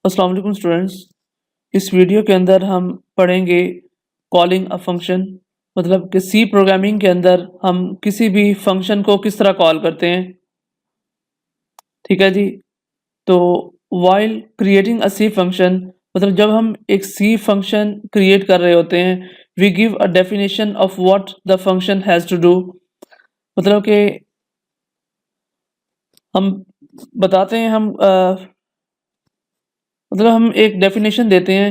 अस्सलाम वालेकुम स्टूडेंट्स। इस वीडियो के अंदर हम पढ़ेंगे कॉलिंग अ फंक्शन, मतलब कि सी प्रोग्रामिंग के अंदर हम किसी भी फंक्शन को किस तरह कॉल करते हैं। ठीक है जी। तो while creating a C function, मतलब जब हम एक सी फंक्शन क्रिएट कर रहे होते हैं, we give a definition of what the function has to do. मतलब कि हम बताते हैं, मतलब हम एक डेफिनेशन देते हैं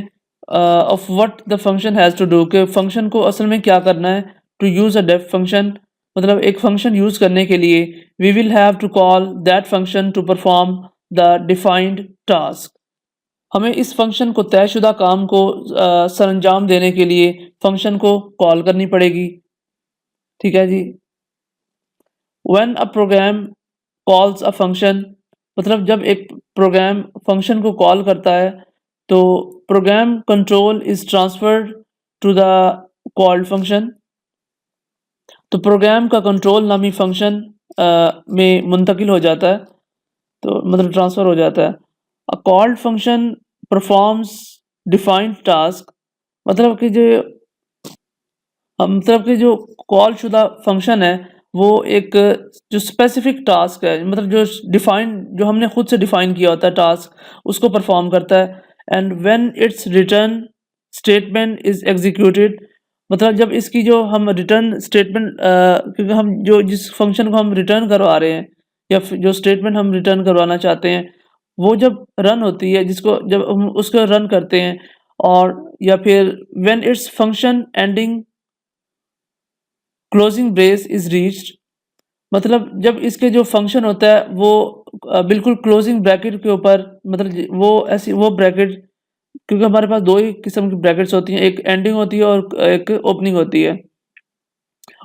of what the function has to do, कि फंक्शन को असल में क्या करना है। To use a def function, मतलब एक फंक्शन यूज़ करने के लिए we will have to call that function to perform the defined task. हमें इस फंक्शन को तयशुदा काम को सरअंजाम देने के लिए फंक्शन को कॉल करनी पड़ेगी। ठीक है जी। When a program calls a function, मतलब जब एक प्रोग्राम फंक्शन को कॉल करता है तो program control is transferred to the called function. तो प्रोग्राम का कंट्रोल नामी फंक्शन में मुंतकिल हो जाता है, तो मतलब ट्रांसफ़र हो जाता है। अ called function performs defined task, मतलब कि जो मतलब कि जो कॉल शुदा फंक्शन है वो एक जो स्पेसिफिक टास्क है, मतलब जो डिफाइन, जो हमने खुद से डिफाइन किया होता है टास्क, उसको परफॉर्म करता है। And when it's return statement is executed, मतलब जब इसकी जो हम रिटर्न स्टेटमेंट, क्योंकि हम जो जिस फंक्शन को हम रिटर्न करवा रहे हैं या फिर जो स्टेटमेंट हम रिटर्न करवाना चाहते हैं, वो जब रन होती है, जिसको जब हम उसको रन करते हैं, और या फिर when its function ending closing brace is reached, मतलब जब इसके जो फंक्शन होता है वो बिल्कुल क्लोजिंग ब्रैकेट के ऊपर, मतलब वो ऐसी वो ब्रैकेट, क्योंकि हमारे पास दो ही किस्म की ब्रैकेट्स होती हैं, एक एंडिंग होती है और एक ओपनिंग होती है।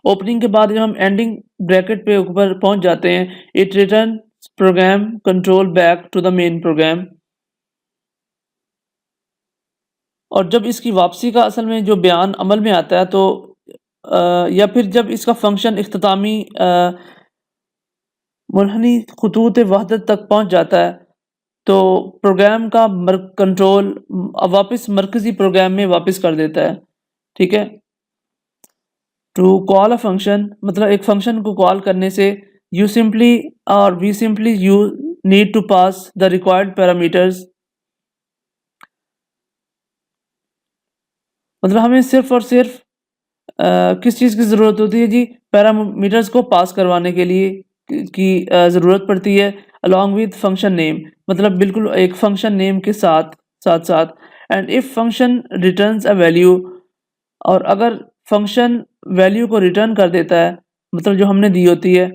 ओपनिंग के बाद जब हम एंडिंग ब्रैकेट पे ऊपर पहुंच जाते हैं, it return program control back to the main program. और जब इसकी वापसी का असल में जो बयान अमल में आता है, तो या फिर जब इसका फंक्शन इख्तितामी मुनहनी खतूत वहदत तक पहुंच जाता है, तो प्रोग्राम का कंट्रोल वापस मरकज़ी प्रोग्राम में वापस कर देता है। ठीक है। टू कॉल अ फंक्शन, मतलब एक फंक्शन को कॉल करने से यू सिंपली और we simply you need to pass the required parameters, मतलब हमें सिर्फ और सिर्फ किस चीज़ की ज़रूरत होती है जी, पैरामीटर्स को पास करवाने के लिए की ज़रूरत पड़ती है, अलॉन्ग विद फंक्शन नेम, मतलब बिल्कुल एक फंक्शन नेम के साथ साथ साथ। And if function returns a value, और अगर फंक्शन वैल्यू को रिटर्न कर देता है, मतलब जो हमने दी होती है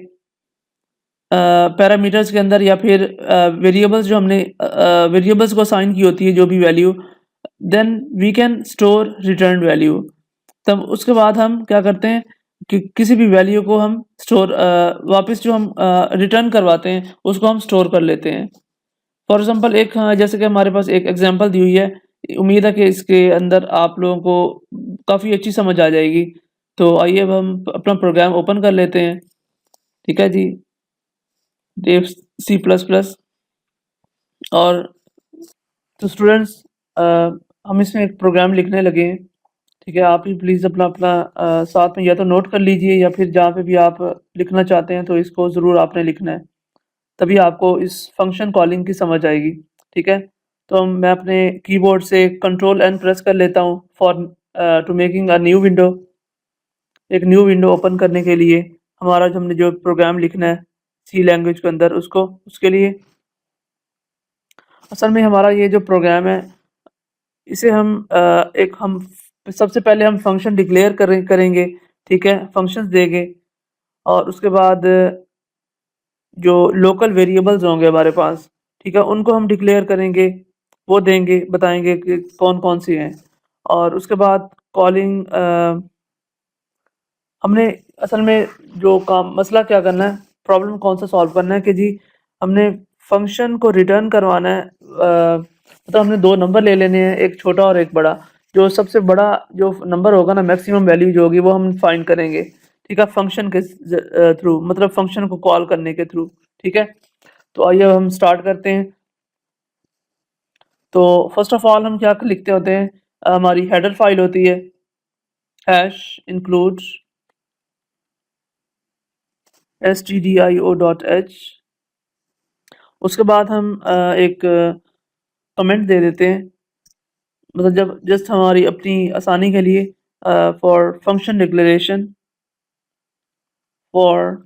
पैरामीटर्स के अंदर, या फिर वेरिएबल्स जो हमने वेरिएबल्स को असाइन की होती है जो भी value, then we can store return value. तब उसके बाद हम क्या करते हैं कि किसी भी वैल्यू को हम स्टोर वापस जो हम रिटर्न करवाते हैं उसको हम स्टोर कर लेते हैं। फॉर एग्जांपल एक, जैसे कि हमारे पास एक एग्जांपल दी हुई है, उम्मीद है कि इसके अंदर आप लोगों को काफ़ी अच्छी समझ आ जाएगी। तो आइए अब हम अपना प्रोग्राम ओपन कर लेते हैं। ठीक है जी। Dev C plus plus. और तो स्टूडेंट्स, हम इसमें एक प्रोग्राम लिखने लगे हैं। ठीक है, आप भी प्लीज़ अपना अपना साथ में या तो नोट कर लीजिए, या फिर जहाँ पे भी आप लिखना चाहते हैं तो इसको ज़रूर आपने लिखना है, तभी आपको इस फंक्शन कॉलिंग की समझ आएगी। ठीक है। तो मैं अपने कीबोर्ड से कंट्रोल एन प्रेस कर लेता हूँ for to making a new window. एक न्यू विंडो ओपन करने के लिए हमारा जो हमने जो प्रोग्राम लिखना है सी लैंग्वेज के अंदर, उसको उसके लिए असल में हमारा ये जो प्रोग्राम है, इसे हम सबसे पहले हम फंक्शन डिक्लेयर करेंगे। ठीक है, फंक्शंस देंगे, और उसके बाद जो लोकल वेरिएबल्स होंगे हमारे पास, ठीक है, उनको हम डिक्लेयर करेंगे, वो देंगे, बताएंगे कि कौन कौन सी हैं। और उसके बाद कॉलिंग, हमने असल में जो काम मसला क्या करना है, प्रॉब्लम कौन सा सॉल्व करना है कि जी हमने फंक्शन को रिटर्न करवाना है। मतलब हमने दो नंबर ले लेने हैं, एक छोटा और एक बड़ा। जो सबसे बड़ा जो नंबर होगा ना, मैक्सिमम वैल्यू जो होगी वो हम फाइंड करेंगे। ठीक है, फंक्शन के थ्रू, मतलब फंक्शन को कॉल करने के थ्रू। ठीक है। तो आइए हम स्टार्ट करते हैं। तो फर्स्ट ऑफ ऑल हम क्या लिखते होते हैं, हमारी हेडर फाइल होती है हैश इंक्लूड्स stdio.h। उसके बाद हम एक कमेंट दे देते हैं, मतलब जब जस्ट हमारी अपनी आसानी के लिए, for function declaration, for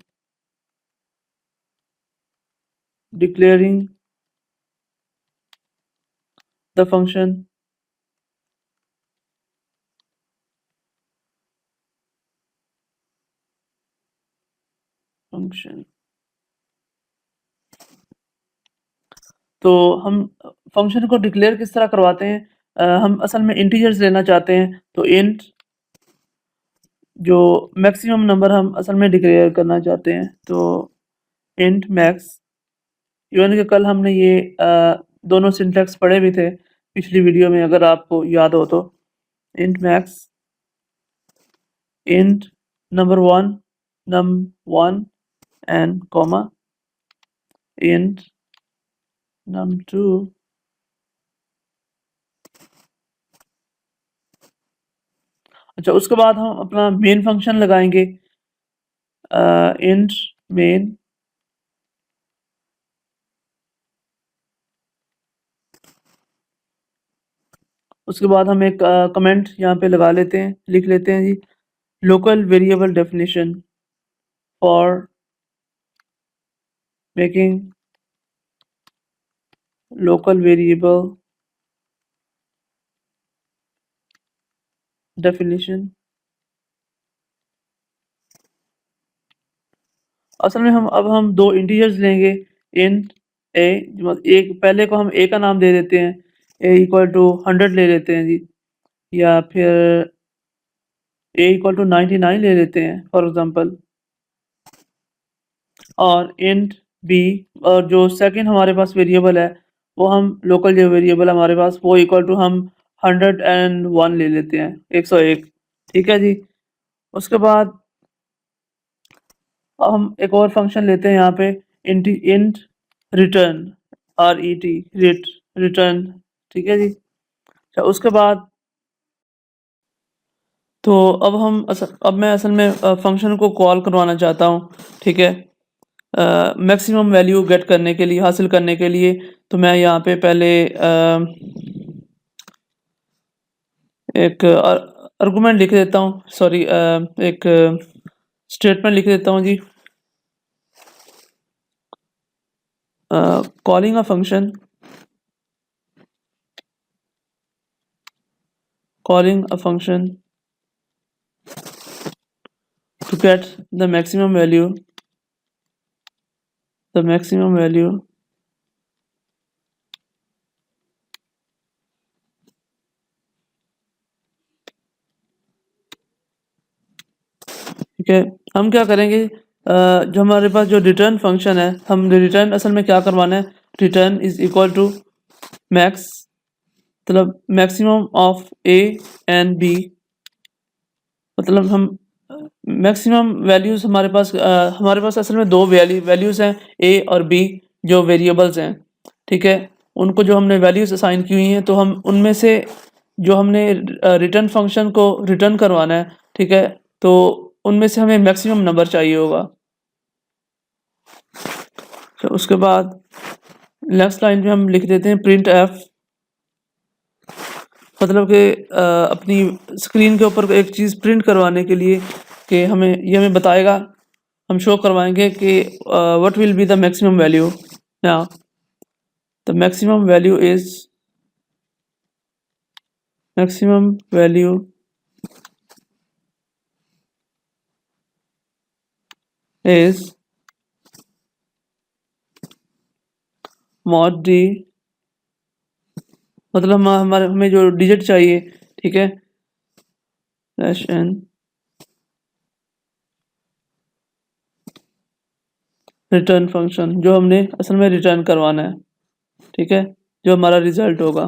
declaring the function तो हम फंक्शन को डिक्लेयर किस तरह करवाते हैं, हम असल में इंटीजर्स लेना चाहते हैं, तो इंट जो मैक्सिमम नंबर हम असल में डिक्लेयर करना चाहते हैं, तो इंट मैक्स। इवन कि कल हमने ये दोनों सिंटैक्स पढ़े भी थे पिछली वीडियो में, अगर आपको याद हो तो। Int max, int number 1 num1 and comma int num2 अच्छा, उसके बाद हम अपना मेन फंक्शन लगाएंगे, इंट मेन। उसके बाद हम एक कमेंट यहाँ पे लगा लेते हैं, लिख लेते हैं जी, local variable definition for making local variable definition. असल में हम दो इंटीजर्स लेंगे, इंट ए, एक पहले को हम ए का नाम दे देते हैं, ए इक्वल टू 100 ले लेते हैं जी, या फिर ए इक्वल टू 99 ले लेते हैं फॉर एग्जांपल। और इंट बी, और जो सेकंड हमारे पास वेरिएबल है वो हम लोकल जो वेरिएबल हमारे पास वो इक्वल टू हम 101 ले लेते हैं, 101। ठीक है जी। उसके बाद अब हम एक और फंक्शन लेते हैं यहाँ पे, इंट रिटर्न, RET रिटर्न। ठीक है जी। अच्छा, उसके बाद तो अब मैं असल में फंक्शन को कॉल करवाना चाहता हूँ। ठीक है, मैक्सिमम वैल्यू गेट करने के लिए, हासिल करने के लिए, तो मैं यहाँ पे पहले एक आर्गुमेंट लिख देता हूँ, सॉरी एक स्टेटमेंट लिख देता हूँ जी, calling a function, calling a function to get the maximum value ठीक है। हम क्या करेंगे, जो हमारे पास जो रिटर्न फंक्शन है, हम रिटर्न असल में क्या करवाना है, return is equal to max, मतलब maximum of a and b, मतलब हम मैक्सिमम वैल्यूज़ हमारे पास असल में दो वैल्यूज़ हैं, ए और बी, जो वेरिएबल्स हैं। ठीक है, उनको जो हमने वैल्यूज़ असाइन की हुई हैं, तो हम उनमें से जो हमने रिटर्न फंक्शन को रिटर्न करवाना है, ठीक है, तो उनमें से हमें मैक्सिमम नंबर चाहिए होगा। तो उसके बाद नेक्स्ट लाइन में हम लिख देते हैं प्रिंट एफ, मतलब कि अपनी स्क्रीन के ऊपर एक चीज़ प्रिंट करवाने के लिए कि हमें बताएगा, हम शो करवाएंगे कि what will be the maximum value. Now the maximum value is mod d, मतलब हमें जो डिजिट चाहिए, ठीक है, -n रिटर्न फंक्शन, जो हमने असल में रिटर्न करवाना है, ठीक है, जो हमारा रिजल्ट होगा।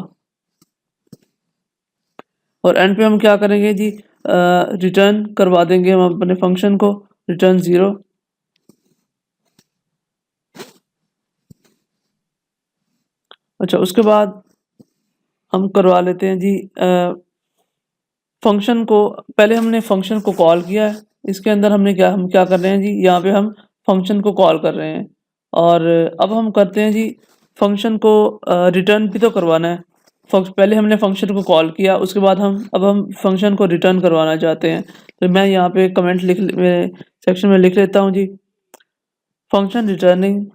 और एंड पे हम क्या करेंगे जी, रिटर्न करवा देंगे हम अपने फंक्शन को, रिटर्न 0। अच्छा, उसके बाद हम करवा लेते हैं जी फंक्शन को। पहले हमने फंक्शन को कॉल किया है, इसके अंदर हम क्या कर रहे हैं जी, यहाँ पे हम फंक्शन को कॉल कर रहे हैं। और अब हम करते हैं जी फंक्शन को रिटर्न भी तो करवाना है। पहले हमने फंक्शन को कॉल किया, उसके बाद हम फंक्शन को रिटर्न करवाना चाहते हैं। तो मैं यहाँ पे कमेंट सेक्शन में लिख लेता हूँ जी, function returning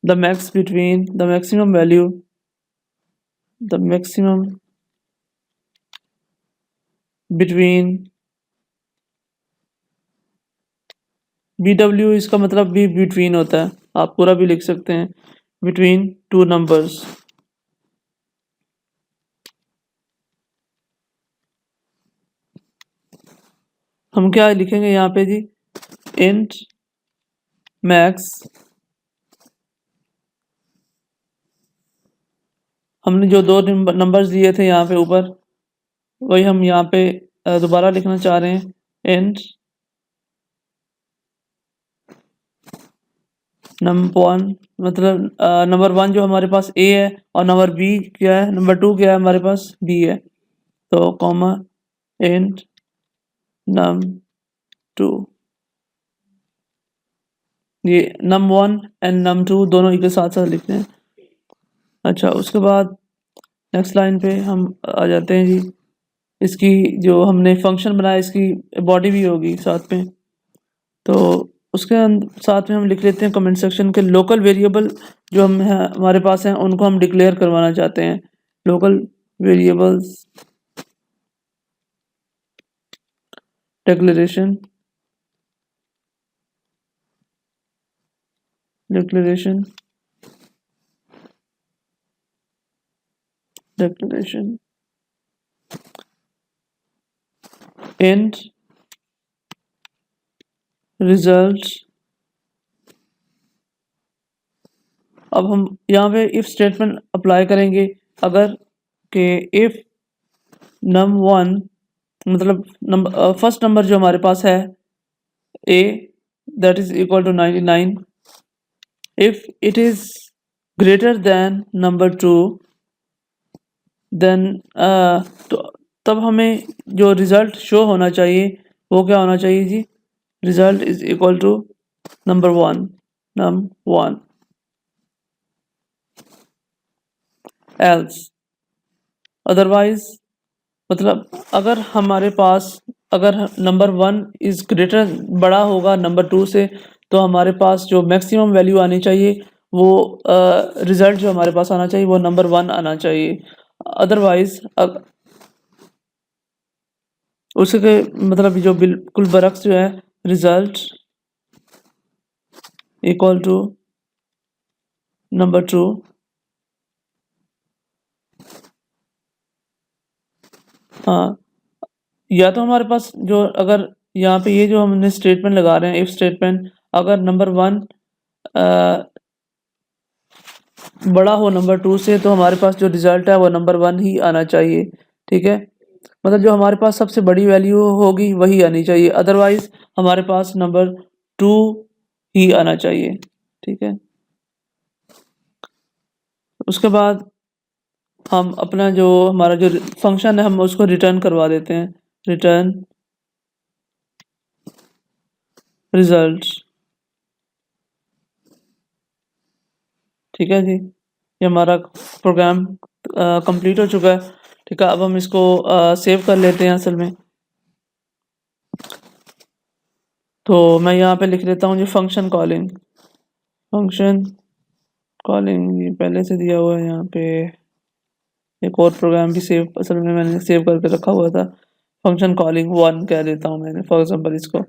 the maximum value between BW, इसका मतलब भी बिटवीन होता है, आप पूरा भी लिख सकते हैं, बिटवीन टू नंबर्स। हम क्या लिखेंगे यहाँ पे जी, इंट मैक्स, हमने जो दो नंबर्स दिए थे यहाँ पे ऊपर, वही हम यहाँ पे दोबारा लिखना चाह रहे हैं, इंट नंबर वन, मतलब नंबर वन जो हमारे पास ए है, और नंबर बी क्या है, नंबर टू क्या है हमारे पास, बी है। तो कॉमा इंट नम टू, ये num one and num two दोनों एक साथ साथ लिखते हैं। अच्छा, उसके बाद नेक्स्ट लाइन पे हम आ जाते हैं जी, इसकी जो हमने फंक्शन बनाया इसकी बॉडी भी होगी साथ में। तो उसके साथ में हम लिख लेते हैं कमेंट सेक्शन के लोकल वेरिएबल जो हमारे पास हैं उनको हम डिक्लेयर करवाना चाहते हैं। Local variables declaration and result. अब हम यहाँ पे इफ स्टेटमेंट अप्लाई करेंगे, अगर के इफ num1, मतलब फर्स्ट नंबर जो हमारे पास है a, that is equal to 99, if it is greater than number 2, then तो तब हमें जो रिजल्ट शो होना चाहिए वो क्या होना चाहिए जी, result is equal to number one else, otherwise, मतलब अगर नंबर वन इज ग्रेटर, बड़ा होगा नंबर टू से, तो हमारे पास जो मैक्सिमम वैल्यू आनी चाहिए वो रिजल्ट जो हमारे पास आना चाहिए वो नंबर वन आना चाहिए। अदरवाइज उसके मतलब जो बिल्कुल बरक्स जो है, result equal to number two. हाँ, या तो हमारे पास जो, अगर यहाँ पे ये जो हमने स्टेटमेंट लगा रहे हैं इफ स्टेटमेंट, अगर नंबर वन बड़ा हो नंबर टू से, तो हमारे पास जो रिजल्ट है वो नंबर वन ही आना चाहिए। ठीक है, मतलब जो हमारे पास सबसे बड़ी वैल्यू होगी वही आनी चाहिए, अदरवाइज हमारे पास नंबर टू ही आना चाहिए। ठीक है, उसके बाद हम अपना जो हमारा जो फंक्शन है हम उसको रिटर्न करवा देते हैं, रिटर्न रिजल्ट। ठीक है जी, ये हमारा प्रोग्राम कंप्लीट हो चुका है। ठीक है, अब हम इसको सेव कर लेते हैं असल में। तो मैं यहाँ पे लिख लेता हूँ जी फंक्शन कॉलिंग ये पहले से दिया हुआ है यहाँ पे। एक और प्रोग्राम भी सेव, असल में मैंने सेव करके रखा हुआ था, फंक्शन कॉलिंग वन कह देता हूँ मैंने फॉर एग्जांपल इसको।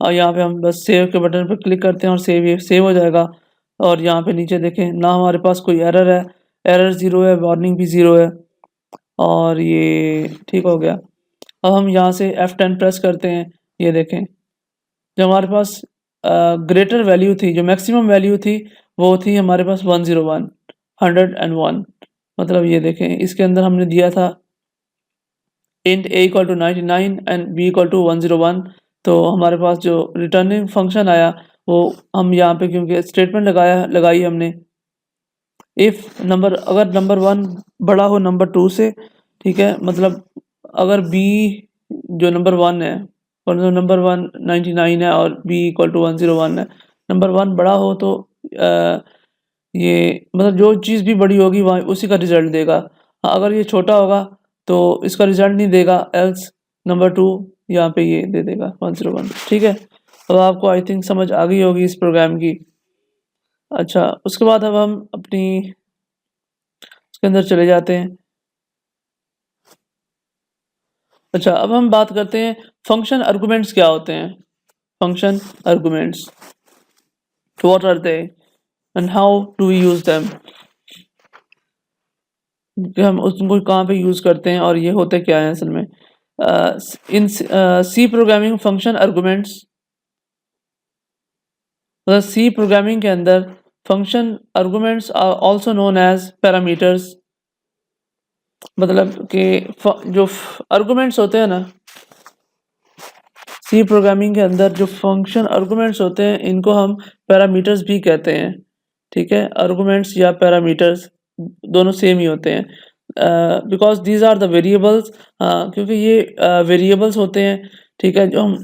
और यहाँ पे हम बस सेव के बटन पर क्लिक करते हैं और सेव हो जाएगा। और यहाँ पे नीचे देखें ना, हमारे पास कोई एरर है, एरर ज़ीरो है, वार्निंग भी ज़ीरो है, और ये ठीक हो गया। अब हम यहाँ से F10 प्रेस करते हैं, ये देखें जो हमारे पास ग्रेटर वैल्यू थी, जो मैक्सिमम वैल्यू थी वो थी हमारे पास 101, 101। मतलब ये देखें इसके अंदर हमने दिया था int a equal to 99 and b equal to 101, तो हमारे पास जो रिटर्निंग फंक्शन आया वो हम यहाँ पे क्योंकि स्टेटमेंट लगाई हमने इफ नंबर अगर नंबर 1 बड़ा हो नंबर 2 से, ठीक है, मतलब अगर बी जो नंबर 1 है और नंबर 1 99 है और बी इक्वल टू 101 है, नंबर 1 बड़ा हो तो ये मतलब जो चीज़ भी बड़ी होगी वहाँ उसी का रिजल्ट देगा। हाँ, अगर ये छोटा होगा तो इसका रिजल्ट नहीं देगा, एल्स नंबर 2 यहाँ पे ये दे देगा 101। ठीक है, अब आपको आई थिंक समझ आ गई होगी इस प्रोग्राम की। अच्छा, उसके बाद अब हम अपनी इसके अंदर चले जाते हैं। अच्छा, अब हम बात करते हैं फंक्शन आर्गुमेंट्स क्या होते हैं। Function arguments, what are they and how do we use them, कि हम उसको कहाँ पे यूज करते हैं और ये होते क्या है असल में। In C programming function arguments, मतलब सी प्रोग्रामिंग के अंदर function arguments are also known as parameters, मतलब कि जो आर्गुमेंट्स होते हैं ना सी प्रोग्रामिंग के अंदर, जो फंक्शन आर्गुमेंट्स होते हैं इनको हम पैरामीटर्स भी कहते हैं। ठीक है, आर्गुमेंट्स या पैरामीटर्स दोनों सेम ही होते हैं, because these are the variables, क्योंकि ये वेरिएबल्स होते हैं। ठीक है, जो हम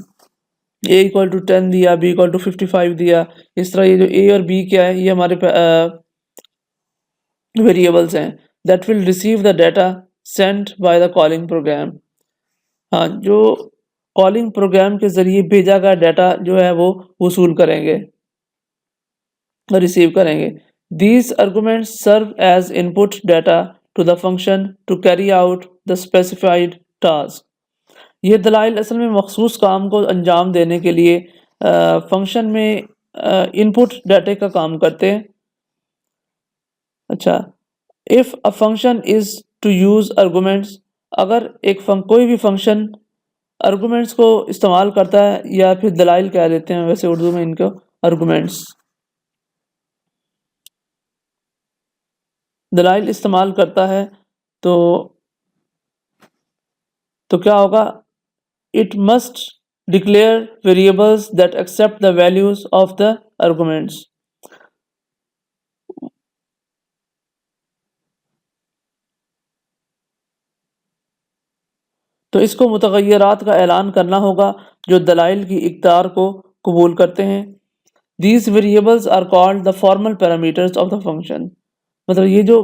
a इक्वल टू 10 दिया, b इक्वल टू 55 दिया, इस तरह ये जो a और b क्या है ये हमारे वेरिएबल्स हैं that will receive the data sent by the calling program. हाँ, जो कॉलिंग प्रोग्राम के ज़रिए भेजा गया डाटा जो है वो वसूल करेंगे, रिसीव करेंगे। These arguments serve as input data to the function to carry out the specified task। ये दलाइल असल में मखसूस काम को अंजाम देने के लिए फंक्शन में इनपुट डाटे का काम करते हैं। अच्छा, if a function is to use arguments, अगर कोई भी फंक्शन आर्गुमेंट्स को इस्तेमाल करता है, या फिर दलाइल कह देते हैं वैसे उर्दू में इनको, आर्गुमेंट्स दलाइल इस्तेमाल करता है, तो क्या होगा, it must declare variables that accept the values of the arguments. तो इसको मुतग़य्यरात का ऐलान करना होगा जो दलाइल की इक़्तियार को कबूल करते हैं। These variables are called the formal parameters of the function, मतलब ये जो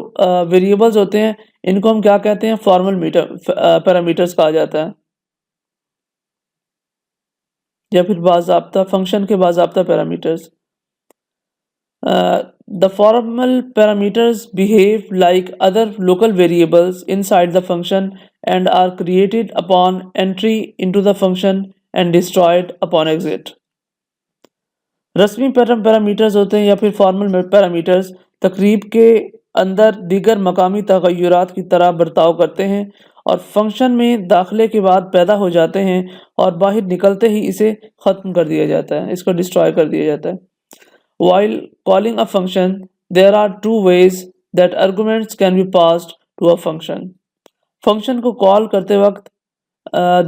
वेरिएबल्स होते हैं इनको हम क्या कहते हैं, फॉर्मल पैरामीटर्स कहा जाता है, या फिर बाज़ाब्ता फंक्शन के बाज़ाब्ता parameters. The formal parameters behave like other local variables inside the function and are created upon entry into the function and destroyed upon exit। रस्मी पैरामीटर्स होते हैं या फिर फॉर्मल पैरामीटर्स तकरीब के अंदर दीगर मकामी तगय्युरात की तरह बर्ताव करते हैं और फंक्शन में दाखिले के बाद पैदा हो जाते हैं और बाहर निकलते ही इसे ख़त्म कर दिया जाता है, इसको डिस्ट्रॉय कर दिया जाता है। While calling a function, there are two ways that arguments can be passed to a function। Function को कॉल करते वक्त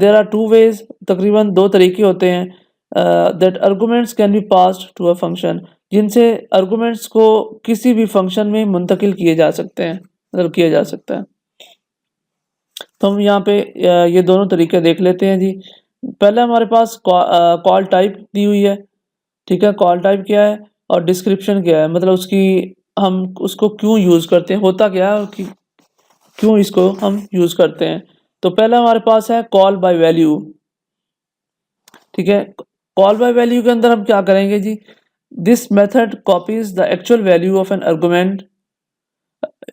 there are two ways, तकरीबन दो तरीके होते हैं that arguments can be passed to a function, जिनसे arguments को किसी भी फंक्शन में मुंतकिल किए जा सकते हैं, मतलब किया जा सकता है। तो हम यहाँ पे ये दोनों तरीके देख लेते हैं जी। पहले हमारे पास कॉल टाइप दी हुई है। ठीक है, कॉल टाइप क्या है और डिस्क्रिप्शन क्या है, मतलब उसकी हम उसको क्यों यूज़ करते हैं, होता क्या है कि क्यों इसको हम यूज़ करते हैं। तो पहला हमारे पास है कॉल बाय वैल्यू। ठीक है, कॉल बाय वैल्यू के अंदर हम क्या करेंगे जी, this method copies the actual value of an argument.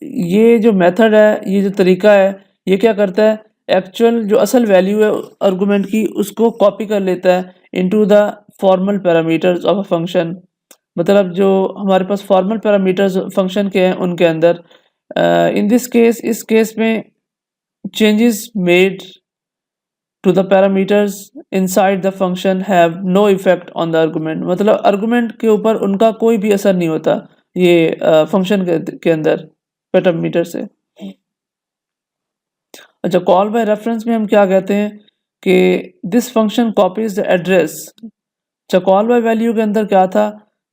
ये जो मेथड है, ये जो तरीका है, ये क्या करता है, एक्चुअल जो असल वैल्यू है आर्गुमेंट की उसको कॉपी कर लेता है into the formal parameters of a function. मतलब जो हमारे पास फॉर्मल पैरामीटर्स फंक्शन के हैं उनके अंदर इन दिस केस, इस केस में changes made to the parameters inside the function have no effect on the argument, मतलब आर्गुमेंट के ऊपर उनका कोई भी असर नहीं होता ये फंक्शन के अंदर पैरामीटर से। अच्छा, कॉल बाय रेफरेंस में हम क्या कहते हैं, कि this function copies the address. अच्छा, कॉल बाय वैल्यू के अंदर क्या था,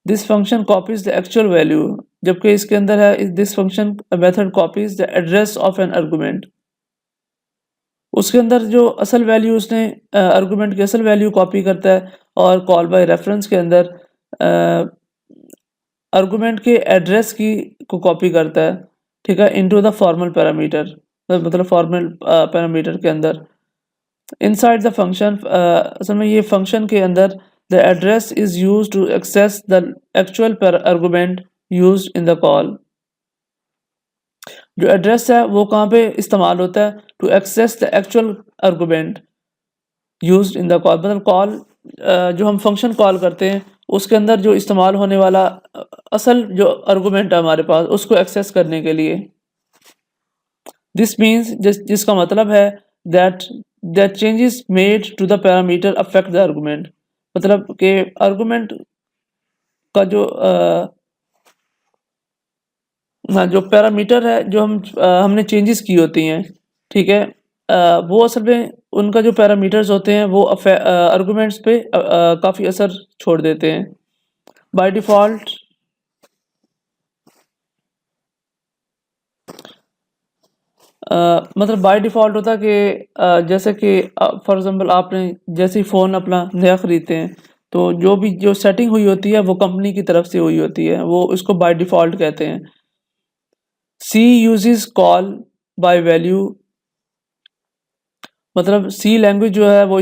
this function copies the actual value, जबकि इसके अंदर है this function method copies the address of an argument. उसके अंदर जो असल वैल्यू उसने आर्गुमेंट की असल वैल्यू कॉपी करता है, और कॉल बाय रेफरेंस के अंदर आर्गुमेंट के एड्रेस की को कॉपी करता है, ठीक है, इनटू द फॉर्मल पैरामीटर, मतलब फॉर्मल पैरामीटर के अंदर इनसाइड द फंक्शन। असल में ये फंक्शन के अंदर the address is used to access the actual argument used in the call. जो एड्रेस है वो कहाँ पे इस्तेमाल होता है, to access the actual argument used in the call, मतलब कॉल जो हम फंक्शन कॉल करते हैं उसके अंदर जो इस्तेमाल होने वाला असल जो आर्गुमेंट है हमारे पास, उसको एक्सेस करने के लिए। दिस मीन्स जिसका मतलब है that that changes made to the parameter affect the argument, मतलब कि आर्गुमेंट का जो पैरामीटर है, जो हमने चेंजेस की होती हैं, ठीक है, वो असल में उनका जो पैरामीटर्स होते हैं वो आर्गुमेंट्स पे काफ़ी असर छोड़ देते हैं। बाय डिफ़ॉल्ट मतलब बाय डिफ़ॉल्ट होता है कि जैसे कि फॉर एग्ज़ाम्पल आपने जैसे ही फ़ोन अपना नया ख़रीदते हैं, तो जो सेटिंग हुई होती है वो कंपनी की तरफ से हुई होती है, वो इसको बाय डिफ़ॉल्ट कहते हैं। सी यूज़ेस कॉल बाय वैल्यू, मतलब सी लैंग्वेज जो है वो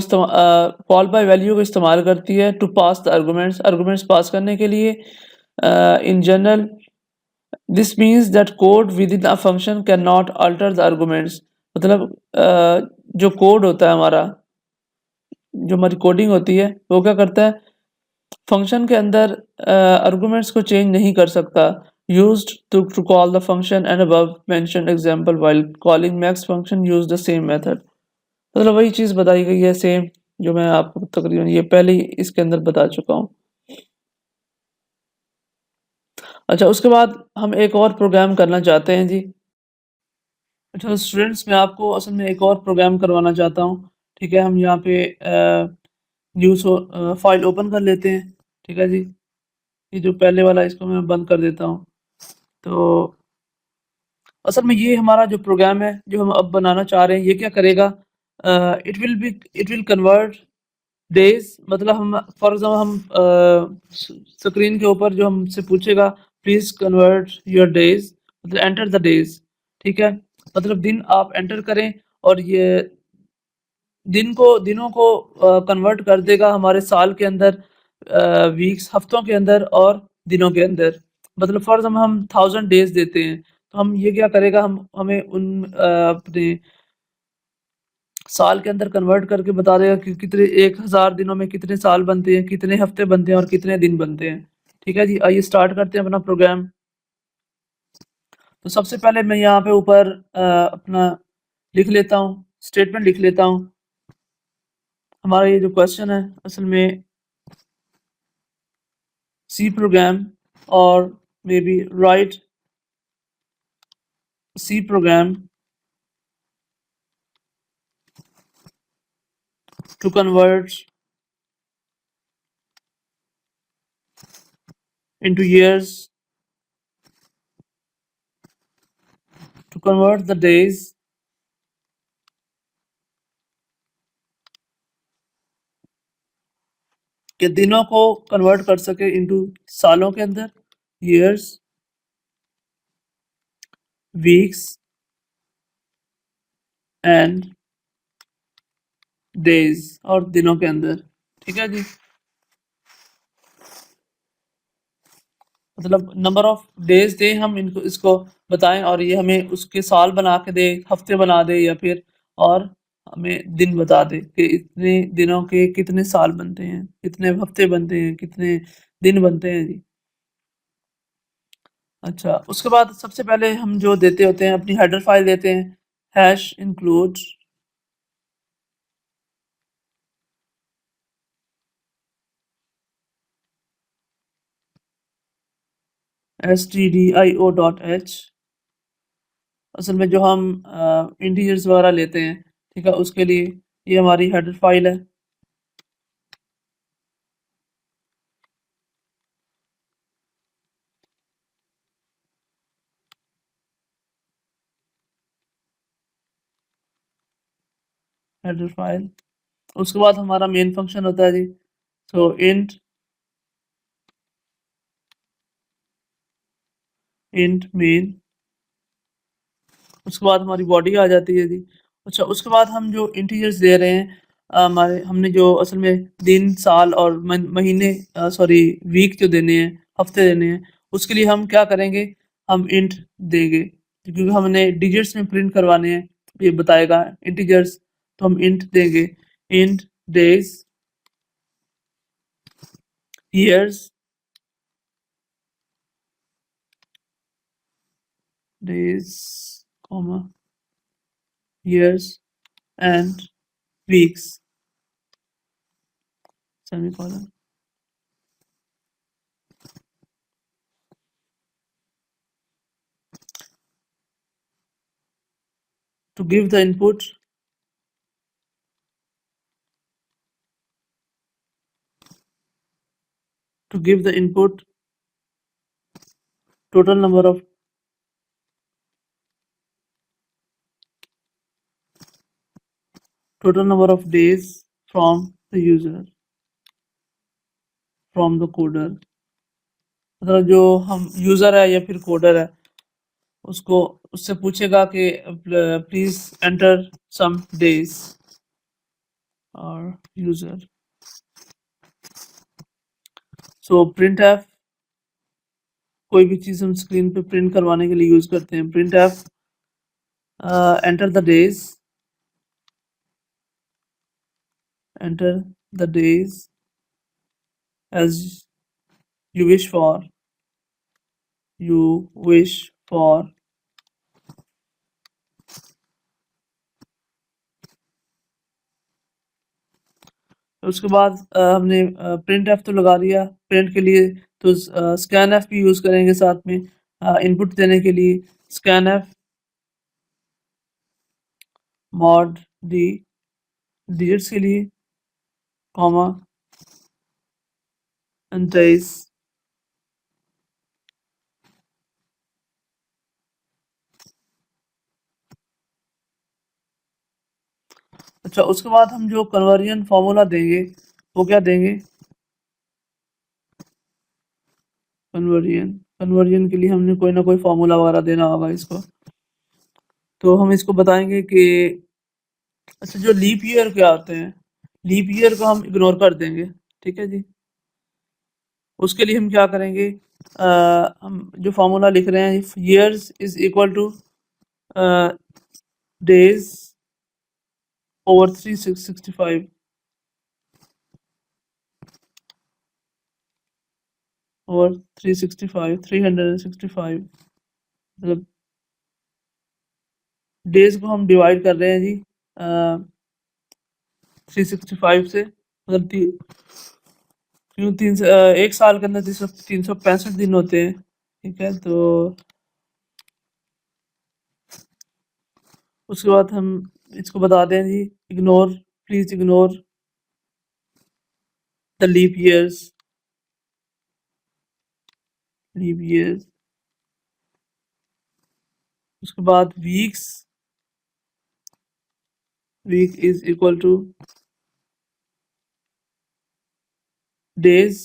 कॉल बाय वैल्यू को इस्तेमाल करती है to pass the arguments, arguments pass करने के लिए। In general this means that code within a function can not alter the arguments, मतलब जो कोड होता है हमारा, जो हमारी कोडिंग होती है वो क्या करता है, फंक्शन के अंदर आर्गुमेंट्स को चेंज नहीं कर सकता। Used to call the function and above mentioned example while calling max function use the same method, मतलब वही चीज़ बताई गई है सेम, जो मैं आपको तकरीबन ये पहले ही इसके अंदर बता चुका हूँ। अच्छा, उसके बाद हम एक और प्रोग्राम करना चाहते हैं जी। अच्छा स्टूडेंट्स, मैं आपको असल में एक और प्रोग्राम करवाना चाहता हूँ, ठीक है। हम यहाँ पे फाइल ओपन कर लेते हैं, ठीक है जी। ये जो पहले वाला इसको मैं बंद कर देता हूँ। तो असल में ये हमारा जो प्रोग्राम है जो हम अब बनाना चाह रहे हैं, ये क्या करेगा, इट विल कन्वर्ट डेज, मतलब हम फॉर एग्जाम्पल हम स्क्रीन के ऊपर जो हमसे पूछेगा प्लीज कन्वर्ट योर डेज, मतलब एंटर द डेज, ठीक है, मतलब दिन आप एंटर करें, और ये दिनों को कन्वर्ट कर देगा हमारे साल के अंदर, वीक्स हफ्तों के अंदर और दिनों के अंदर। मतलब फॉर एग्जाम्पल हम 1000 डेज देते हैं, तो हम ये क्या करेगा, हम हमें अपने साल के अंदर कन्वर्ट करके बता देगा कि कितने 1000 दिनों में कितने साल बनते हैं, कितने हफ्ते बनते हैं और कितने दिन बनते हैं। ठीक है जी, आइए स्टार्ट करते हैं अपना प्रोग्राम। तो सबसे पहले मैं यहाँ पे ऊपर अपना लिख लेता हूँ, स्टेटमेंट लिख लेता हूँ। हमारा ये जो क्वेश्चन है असल में सी प्रोग्राम, और maybe write C program to convert into years, to convert the days के दिनों को कन्वर्ट कर सके इनटू सालों के अंदर, years, weeks एंड days, और दिनों के अंदर। ठीक है जी, मतलब नंबर ऑफ डेज दे हम इनको इसको बताएं, और ये हमें उसके साल बना के दे, हफ्ते बना दे, या फिर और हमें दिन बता दे कि इतने दिनों के कितने साल बनते हैं, कितने हफ्ते बनते हैं, कितने दिन बनते हैं जी। अच्छा, उसके बाद सबसे पहले हम जो देते होते हैं अपनी हेडर फाइल देते हैं, हैश इंक्लूड stdio.h। असल में जो हम इंटीजर्स वगैरह लेते हैं, ठीक है, उसके लिए ये हमारी हेडर फाइल है। हेडर फाइल, उसके बाद हमारा मेन फंक्शन होता है जी। सो इंट मेन, उसके बाद हमारी बॉडी आ जाती है जी। अच्छा, उसके बाद हम जो इंटीजर्स दे रहे हैं, हमारे हमने जो असल में दिन, साल और महीने, सॉरी वीक जो देने हैं, हफ्ते देने हैं, उसके लिए हम क्या करेंगे, हम इंट देंगे, क्योंकि हमने डिजिट्स में प्रिंट करवाने हैं, ये बताएगा इंटीजर्स, तो हम इंट देंगे। Int days, years, days comma years and weeks, semicolon. To give the input, to give the input total number of days from the user, from the coder। मतलब जो हम यूजर है या फिर कोडर है, उसको उससे पूछेगा कि प्लीज एंटर सम डेज, और यूजर। सो प्रिंट एफ, कोई भी चीज हम स्क्रीन पे प्रिंट करवाने के लिए यूज करते हैं। Print F enter the days, enter the days as you wish for, you wish for। उसके बाद हमने प्रिंट एफ तो लगा दिया प्रिंट के लिए, तो स्कैन एफ भी यूज करेंगे साथ में इनपुट देने के लिए। Scan F mod D, digits के लिए, कॉमा एंटाइज। अच्छा, उसके बाद हम जो कन्वर्जन फॉर्मूला देंगे वो क्या देंगे, कन्वर्जन के लिए हमने कोई ना कोई फॉर्मूला वगैरह देना होगा इसको। तो हम इसको बताएंगे कि अच्छा, जो लीप ईयर क्या होते हैं, लीप ईयर को हम इग्नोर कर देंगे, ठीक है जी। उसके लिए हम क्या करेंगे, हम जो फॉर्मूला लिख रहे हैं, years is equal to days over 365, over 365, 365, मतलब डेज को हम डिवाइड कर रहे हैं जी 365 से, मतलब क्यों एक साल के अंदर 365 दिन होते हैं, ठीक है। तो उसके बाद हम इसको बता दें जी, ignore, please ignore the leap years. उसके बाद week is equal to days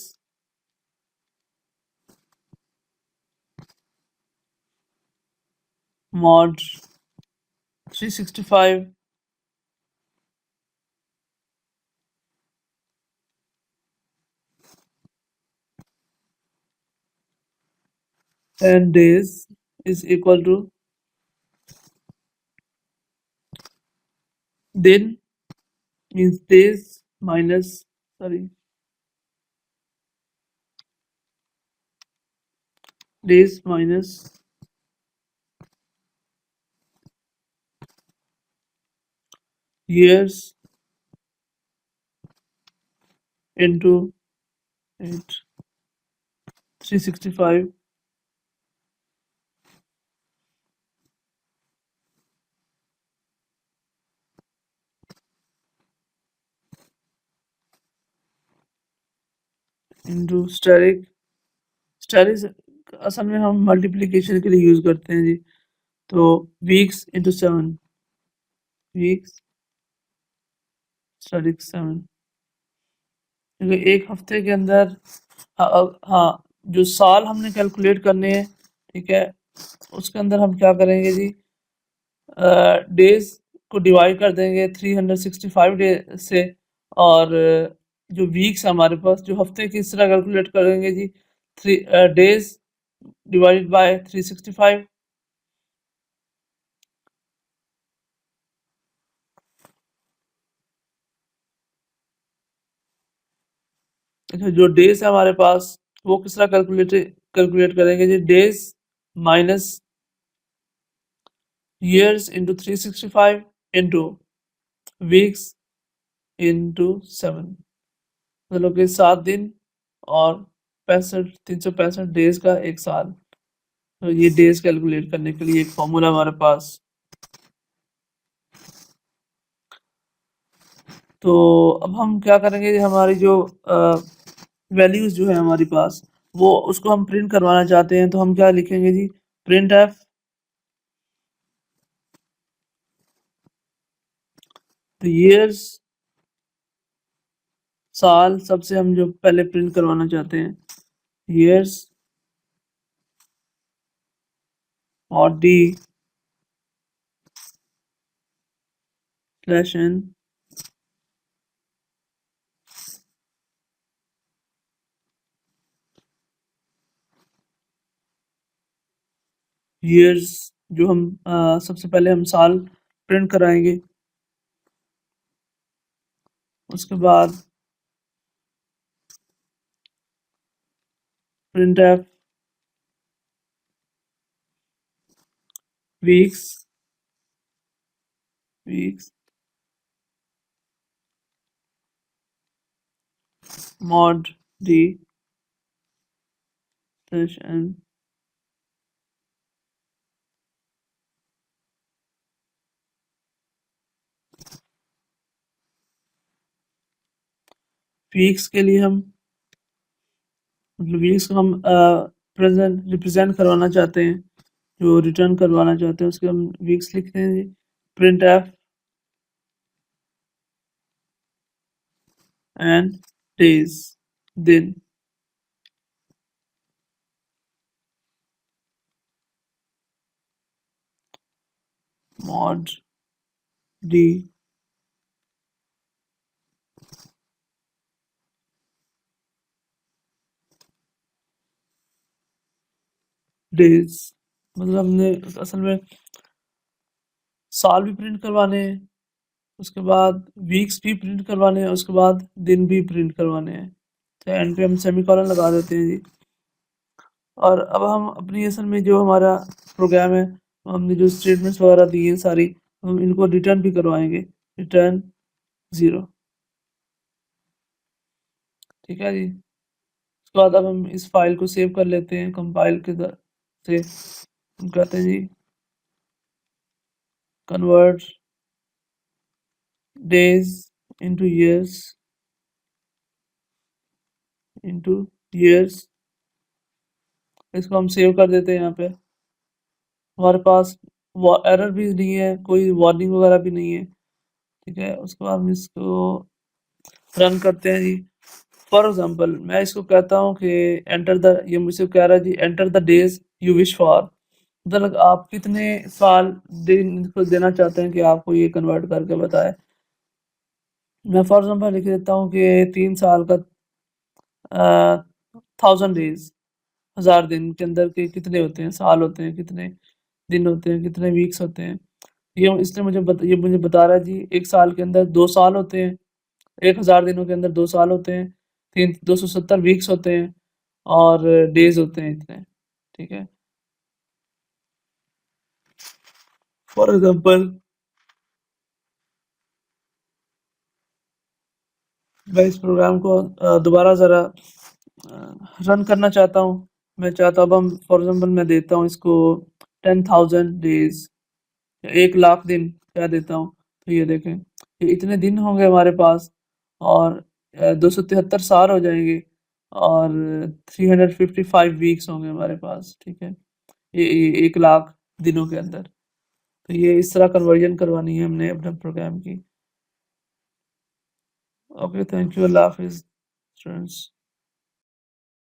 mod 365 and days is equal to, then means days minus, sorry, days minus years into 8 365, into asterisk. Asterisk असल में हम मल्टीप्लिकेशन के लिए यूज करते हैं जी। तो वीक्स इंटू 7, वीक्स स्टेरिक 7, क्योंकि एक हफ्ते के अंदर हाँ, जो साल हमने कैलकुलेट करने हैं, ठीक है, उसके अंदर हम क्या करेंगे जी, डेज को डिवाइड कर देंगे 365 डे से, और जो वीक्स हमारे पास, जो हफ्ते की इस तरह कैलकुलेट करेंगे जी, थ्री डेज डिवाइडेड बाय 365। अच्छा, जो डेज है हमारे पास, वो किस तरह कैलकुलेट करेंगे जी, days minus years into 365 into weeks into 7, मतलब कि 7 दिन और 365 डेज का एक साल। तो ये डेज कैलकुलेट करने के लिए एक फॉर्मूला हमारे पास। तो अब हम क्या करेंगे, हमारी जो वैल्यूज जो है हमारी पास, वो उसको हम प्रिंट करवाना चाहते हैं, तो हम क्या लिखेंगे जी, प्रिंट एफ द ईयर्स, साल सबसे हम जो पहले प्रिंट करवाना चाहते हैं, ईयर्स और डी स्लैश एन, ईयर्स जो हम सबसे पहले हम साल प्रिंट कराएंगे, उसके बाद printf weeks, weeks mod d slash n, weeks के लिए हम, मतलब वीक्स को हम प्रेजेंट रिप्रेजेंट करवाना चाहते हैं, जो रिटर्न करवाना चाहते हैं उसके हम वीक्स लिखते हैं जी, प्रिंट एफ एंड डेज, दिन, मॉड डी डेज, मतलब हमने असल में साल भी प्रिंट करवाने हैं, उसके बाद वीक्स भी प्रिंट करवाने हैं, उसके बाद दिन भी प्रिंट करवाने हैं। तो एंड पे हम सेमीकोलन लगा देते हैं जी। और अब हम अपनी असल में जो हमारा प्रोग्राम है, हमने जो स्टेटमेंट्स वगैरह दी हैं सारी, हम इनको रिटर्न भी करवाएंगे, रिटर्न 0, ठीक है जी। उसके बाद अब हम इस फाइल को सेव कर लेते हैं कंपाइल के से, हम कहते हैं जी convert days into years, into years, इसको हम सेव कर देते हैं। यहाँ पे हमारे पास एरर भी नहीं है, कोई वार्निंग वगैरह भी नहीं है, ठीक है। उसके बाद हम इसको रन करते हैं जी। फॉर एग्जाम्पल मैं इसको कहता हूँ कि एंटर द, ये मुझसे कह रहा है जी enter the days you wish for, मतलब आप कितने साल दिन इसको देना चाहते हैं कि आपको ये कन्वर्ट करके बताए। मैं फॉर एग्जाम्पल लिख देता हूँ कि 3 साल का 1000 डेज, 1000 दिन के अंदर के कितने होते हैं, साल होते हैं, कितने दिन होते हैं, कितने वीक्स होते हैं। ये इसने ये मुझे बता रहा है जी, एक साल के अंदर 2 साल होते हैं, 1000 दिनों के अंदर 2 साल होते हैं, 270 वीक्स होते हैं, और डेज होते हैं इतने, ठीक है। फॉर एग्जाम्पल मैं इस प्रोग्राम को दोबारा ज़रा रन करना चाहता हूँ। मैं चाहता हूँ, अब हम फॉर एग्जाम्पल मैं देता हूँ इसको 10,000 डेज, 1,00,000 दिन क्या देता हूँ, तो ये देखें, ये इतने दिन होंगे हमारे पास, और 273 साल हो जाएंगे। और 355 वीक्स होंगे हमारे पास, ठीक है? ये 1 लाख दिनों के अंदर। तो ये इस तरह कन्वर्जन करवानी है हमने अपने प्रोग्राम की। ओके, थैंक यू, अल्लाह हाफ़िज़ स्टूडेंट्स।